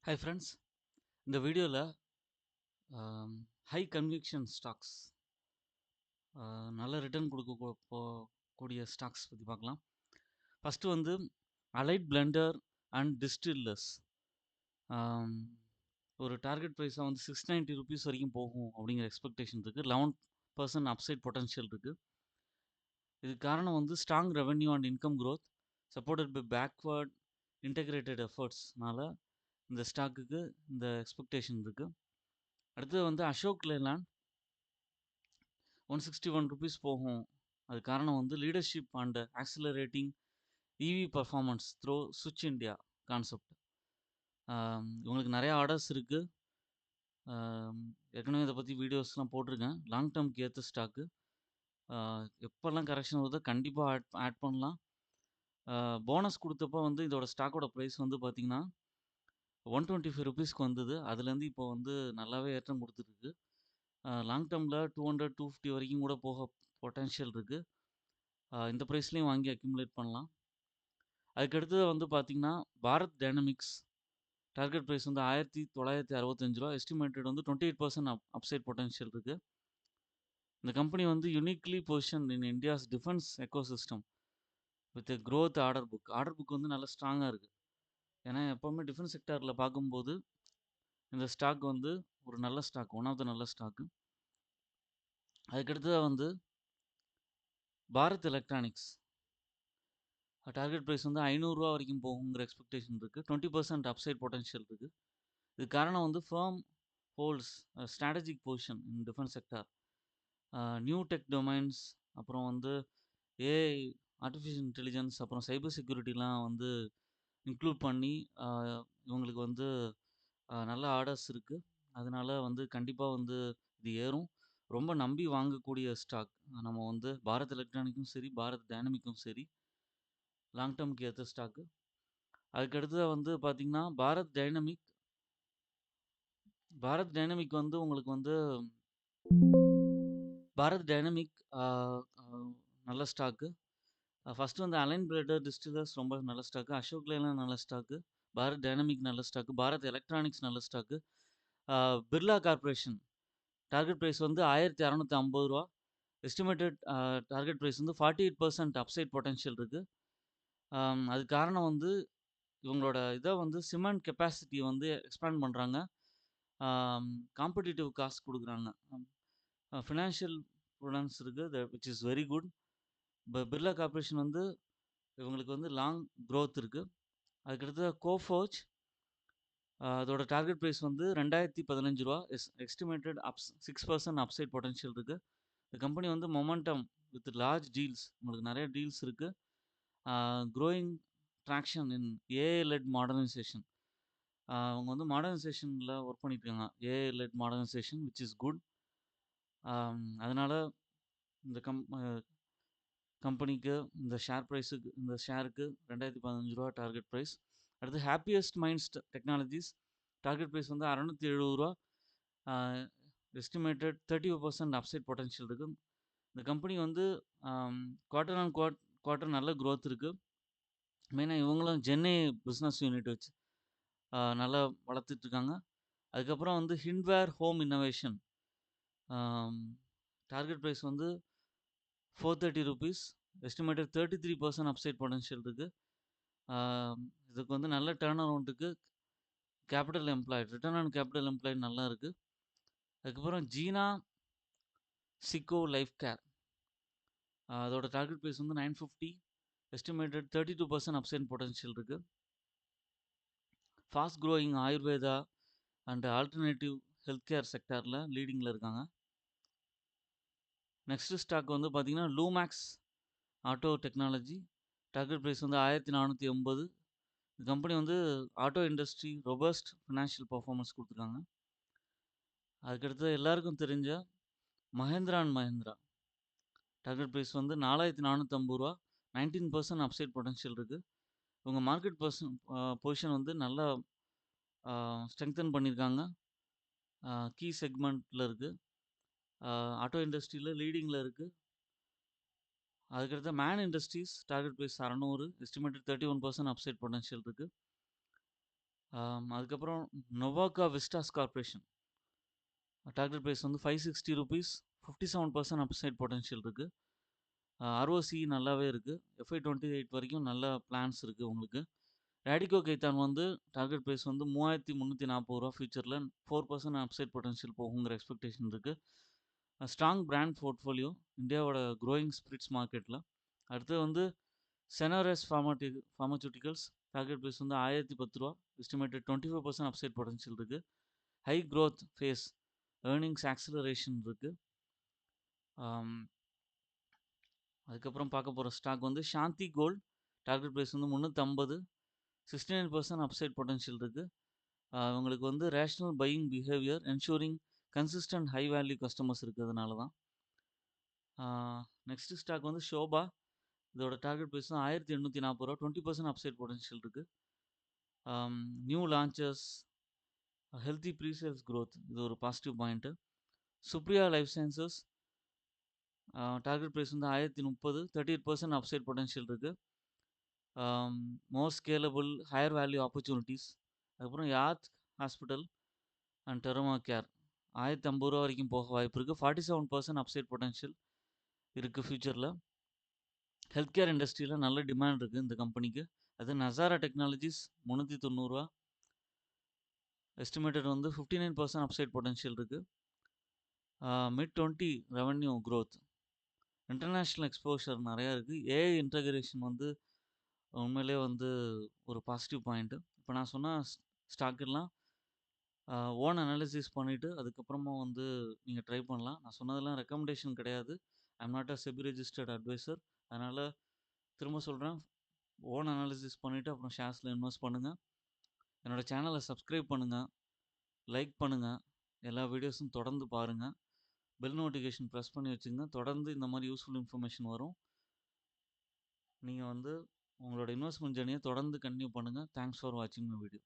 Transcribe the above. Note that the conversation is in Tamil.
ஹாய் ஃப்ரெண்ட்ஸ், இந்த வீடியோவில் ஹை கன்விக்ஷன் ஸ்டாக்ஸ் நல்ல ரிட்டர்ன் போகக்கூடிய ஸ்டாக்ஸ் பற்றி பார்க்கலாம். ஃபஸ்ட்டு வந்து அலைட் பிளெண்டர் அண்ட் டிஸ்டில்லர்ஸ். ஒரு டார்கெட் ப்ரைஸாக வந்து ₹690 வரைக்கும் போகும் அப்படிங்கிற எக்ஸ்பெக்டேஷன் இருக்குது. 11% அப்சைட் பொட்டன்ஷியல் இருக்குது. இதுக்கு காரணம் வந்து strong revenue and income growth supported by backward integrated எஃபர்ட்ஸ்னால இந்த ஸ்டாக்குக்கு இந்த எக்ஸ்பெக்டேஷன் இருக்குது. அடுத்தது வந்து அசோக் லேலாண்ட் ₹161 போகும். அது காரணம் வந்து leadership and accelerating EV performance through சுவிட்ச் இந்தியா கான்செப்ட். இவங்களுக்கு நிறையா ஆர்டர்ஸ் இருக்குது. ஏற்கனவே இதை பற்றி வீடியோஸ்லாம் போட்டிருக்கேன். லாங் டேர்ம்க்கு ஏற்ற ஸ்டாக்கு. எப்போல்லாம் கரெக்ஷன் வருதோ கண்டிப்பாக ஆட் பண்ணலாம். போனஸ் கொடுத்தப்போ வந்து இதோட ஸ்டாக்கோட ப்ரைஸ் வந்து பார்த்திங்கன்னா ₹125 வந்தது. அதுலேருந்து இப்போ வந்து நல்லாவே ஏற்றம் கொடுத்துருக்கு. லாங் டேர்மில் 200 250 வரைக்கும் கூட போக பொட்டன்ஷியல் இருக்குது. இந்த ப்ரைஸ்லேயும் வாங்கி அக்யூமுலேட் பண்ணலாம். அதுக்கடுத்தது வந்து பார்த்திங்கன்னா பாரத் டைனமிக்ஸ் டார்கெட் ப்ரைஸ் வந்து ₹1965. எஸ்டிமேட்டட் வந்து 28% அப்சைட் பொட்டன்ஷியல் இருக்குது. இந்த கம்பெனி வந்து uniquely position in India's defence ecosystem with growth order book வந்து நல்லா ஸ்ட்ராங்காக இருக்குது. ஏன்னா எப்போவுமே டிஃபென்ஸ் செக்டாரில் பார்க்கும்போது இந்த ஸ்டாக் வந்து ஒரு நல்ல ஸ்டாக், ஒன் ஆஃப் த நல்ல ஸ்டாக்கு. அதுக்கடுத்ததாக வந்து பாரத் எலக்ட்ரானிக்ஸ் டார்கெட் ப்ரைஸ் வந்து ₹500 வரைக்கும் போகுங்கிற எக்ஸ்பெக்டேஷன் இருக்குது. 20% அப்சைட் பொட்டன்ஷியல் இருக்குது. இது காரணம் வந்து firm holds strategic position in defence sector, new tech domains, அப்புறம் வந்து ஏஐ, ஆர்டிஃபிஷியல் இன்டெலிஜென்ஸ், அப்புறம் சைபர் செக்யூரிட்டிலாம் வந்து இன்க்ளூட் பண்ணி இவங்களுக்கு வந்து நல்ல ஆர்டர்ஸ் இருக்குது. அதனால வந்து கண்டிப்பாக வந்து இது ஏறும். ரொம்ப நம்பி வாங்கக்கூடிய ஸ்டாக். நம்ம வந்து பாரத் எலக்ட்ரானிக்கும் சரி, பாரத் டைனமிக்கும் சரி, லாங் டேர்முக்கு ஏற்ற ஸ்டாக்கு. அதுக்கடுத்ததாக வந்து பார்த்திங்கன்னா பாரத் டைனமிக் வந்து உங்களுக்கு வந்து பாரத் டைனமிக் நல்ல ஸ்டாக்கு. ஃபஸ்ட்டு வந்து அலைன் பிளேடர் டிஸ்டிலர்ஸ் ரொம்ப நல்ல ஸ்டாக்கு. அசோக் லேலாண்ட் நல்ல ஸ்டாக்கு. பாரத் டைனமிக் நல்ல ஸ்டாக்கு. பாரத் எலக்ட்ரானிக்ஸ் நல்ல stock. Birla corporation target price வந்து ₹1650. எஸ்டிமேட்டட் டார்கெட் ப்ரைஸ் வந்து 48% அப்சைட் பொட்டன்ஷியல் இருக்குது. அது காரணம் வந்து இவங்களோட இதை வந்து சிமெண்ட் கெப்பாசிட்டியை வந்து எக்ஸ்பேண்ட் பண்ணுறாங்க. காம்படிட்டிவ் காஸ்ட் கொடுக்குறாங்க. ஃபினான்ஷியல் ப்ரூடன்ஸ் இருக்குது, which is very good. Birla corporation வந்து இவங்களுக்கு வந்து லாங் க்ரோத் இருக்குது. அதுக்கடுத்து கோஃபோர்ஜ், அதோட டார்கெட் ப்ரைஸ் வந்து ₹2015. எஸ்டிமேட்டட் 6% அப்சைட் பொட்டன்ஷியல் இருக்குது. இந்த கம்பெனி வந்து மொமெண்டம் வித் லார்ஜ் டீல்ஸ், உங்களுக்கு நிறைய டீல்ஸ் இருக்குது. Growing traction in AI led modernisation. அவங்க வந்து மாடர்னைசேஷனில் ஒர்க் பண்ணியிருக்காங்க. AI led modernisation which is good. அதனால் இந்த கம்பெனிக்கு இந்த ஷேருக்கு ₹2015 டார்கெட் ப்ரைஸ். அடுத்து happiest minds technologies target price வந்து ₹670. எஸ்டிமேட்டட் 35% அப்சைட் பொட்டன்ஷியல் இருக்குது. இந்த கம்பெனி வந்து குவார்ட்டர் ஆன் குவார்ட்டர் நல்ல க்ரோத் இருக்குது. மெயினாக இவங்களும் சென்னை பிஸ்னஸ் யூனிட் வச்சு நல்லா வளர்த்துட்ருக்காங்க. அதுக்கப்புறம் வந்து ஹிண்ட்வேர் ஹோம் இன்னோவேஷன் டார்கெட் ப்ரைஸ் வந்து ₹430. எஸ்டிமேட்டட் 33% அப்சைட் பொட்டன்ஷியல் இருக்குது. இதுக்கு வந்து நல்ல டர்ன் அரவுண்டுக்கு capital employed, return on capital employed நல்லா இருக்குது. அதுக்கப்புறம் ஜீனா சிக்கோ லைஃப் கேர், அதோட டார்கெட் ப்ரைஸ் வந்து $950. எஸ்டிமேட்டட் 32% அப்சைட் பொட்டன்ஷியல் இருக்குது. Fast growing Ayurveda and alternative health care செக்டாரில் லீடிங்கில் இருக்காங்க. நெக்ஸ்ட் ஸ்டாக் வந்து பார்த்திங்கன்னா Lumax auto technology, target price வந்து $1480. இந்த கம்பெனி வந்து auto industry robust financial performance கொடுத்துருக்காங்க. அதுக்கடுத்து எல்லாருக்கும் தெரிஞ்ச Mahindra and Mahindra target price வந்து $4450. 19% அப்சைட் பொட்டன்ஷியல் இருக்குது. இவங்க மார்க்கெட் பொசிஷன் வந்து நல்லா ஸ்ட்ரெங்தன் பண்ணியிருக்காங்க. கீ செக்மெண்ட்டில் இருக்குது. ஆட்டோ இண்டஸ்ட்ரியில் லீடிங்கில் இருக்குது. அதுக்கடுத்து Man industries target price 600. Estimated 31% upside potential இருக்குது. அதுக்கப்புறம் Nuvoco Vistas corporation target price வந்து ₹560, 57% அப்சைட் பொட்டன்ஷியல் இருக்குது. ஆர்ஓசி நல்லாவே இருக்குது. FY28 வரைக்கும் நல்ல பிளான்ஸ் இருக்குது உங்களுக்கு. ரேடிகோ கைத்தான் வந்து டார்கெட் ப்ரைஸ் வந்து ₹3340 ஃபியூச்சரில் 4% அப்சைட் பொட்டன்ஷியல் போகுங்கிற எக்ஸ்பெக்டேஷன் இருக்குது. ஸ்ட்ராங் பிராண்ட் போர்ட்ஃபோலியோ இந்தியாவோட க்ரோயிங் ஸ்பிரிட்ஸ் மார்க்கெட்டில். அடுத்து வந்து செனரஸ் ஃபார்மசூட்டிகல்ஸ் டார்கெட் ப்ரைஸ் வந்து ₹1010, எஸ்டிமேட்டட் 25% அப்சைட் பொட்டன்ஷியல் இருக்குது. High growth face, earnings acceleration இருக்குது. அதுக்கப்புறம் பார்க்க போகிற ஸ்டாக் வந்து சாந்தி கோல்ட் டார்கெட் ப்ரைஸ் வந்து 350, 69% அப்சைட் பொட்டன்ஷியல் இருக்குது. உங்களுக்கு வந்து rational buying behaviour ensuring consistent high value customers இருக்கிறதுனால தான். நெக்ஸ்ட் ஸ்டாக் வந்து ஷோபா, இதோட டார்கெட் ப்ரைஸ் தான் ₹1840, 20% அப்சைட் பொட்டன்ஷியல் இருக்குது. New launches, healthy presales growth, இது ஒரு positive point. Supriya life sciences target price வந்து 1030, 38% அப்சைட் பொட்டன்ஷியல் இருக்குது. More scalable higher value opportunities. அதுக்கப்புறம் யாத் ஹாஸ்பிட்டல் அண்ட் டெர்மா கேர் ₹1050 வரைக்கும் போக வாய்ப்பு இருக்குது. 47% அப்சைட் பொட்டன்ஷியல் இருக்குது ஃப்யூச்சரில். ஹெல்த் கேர் இண்டஸ்ட்ரியில் நல்ல டிமாண்ட் இருக்குது இந்த கம்பெனிக்கு. அது நசாரா டெக்னாலஜிஸ் ₹390, எஸ்டிமேட்டட் வந்து 59% அப்சைட் பொட்டன்ஷியல் இருக்குது. mid-20 revenue growth, international exposure நிறையா இருக்குது. ஏஐ இன்டகிரேஷன் வந்து உண்மையிலே வந்து ஒரு பாசிட்டிவ் பாயிண்ட்டு. இப்போ நான் சொன்ன ஸ்டாக்கெல்லாம் ஓன் அனாலிசிஸ் பண்ணிவிட்டு அதுக்கப்புறமா வந்து நீங்கள் ட்ரை பண்ணலாம். நான் சொன்னதெல்லாம் ரெக்கமெண்டேஷன் கிடையாது. I'm not a SEBI registered advisor. அதனால் திரும்ப சொல்கிறேன், ஓன் அனாலிசிஸ் பண்ணிவிட்டு அப்புறம் ஷேர்ஸில் இன்வெஸ்ட் பண்ணுங்கள். என்னோடய சேனலை சப்ஸ்கிரைப் பண்ணுங்கள், லைக் பண்ணுங்கள், எல்லா வீடியோஸும் தொடர்ந்து பாருங்கள். பெல் நோட்டிஃபிகேஷன் ப்ரெஸ் பண்ணி வச்சுங்க. தொடர்ந்து இந்த மாதிரி யூஸ்ஃபுல் இன்ஃபர்மேஷன் வரும். நீங்கள் வந்து உங்களோட இன்வெஸ்ட்மெண்ட் ஜர்னியை தொடர்ந்து கண்டினியூ பண்ணுங்கள். தேங்க்ஸ் ஃபார் வாட்சிங் மை வீடியோ.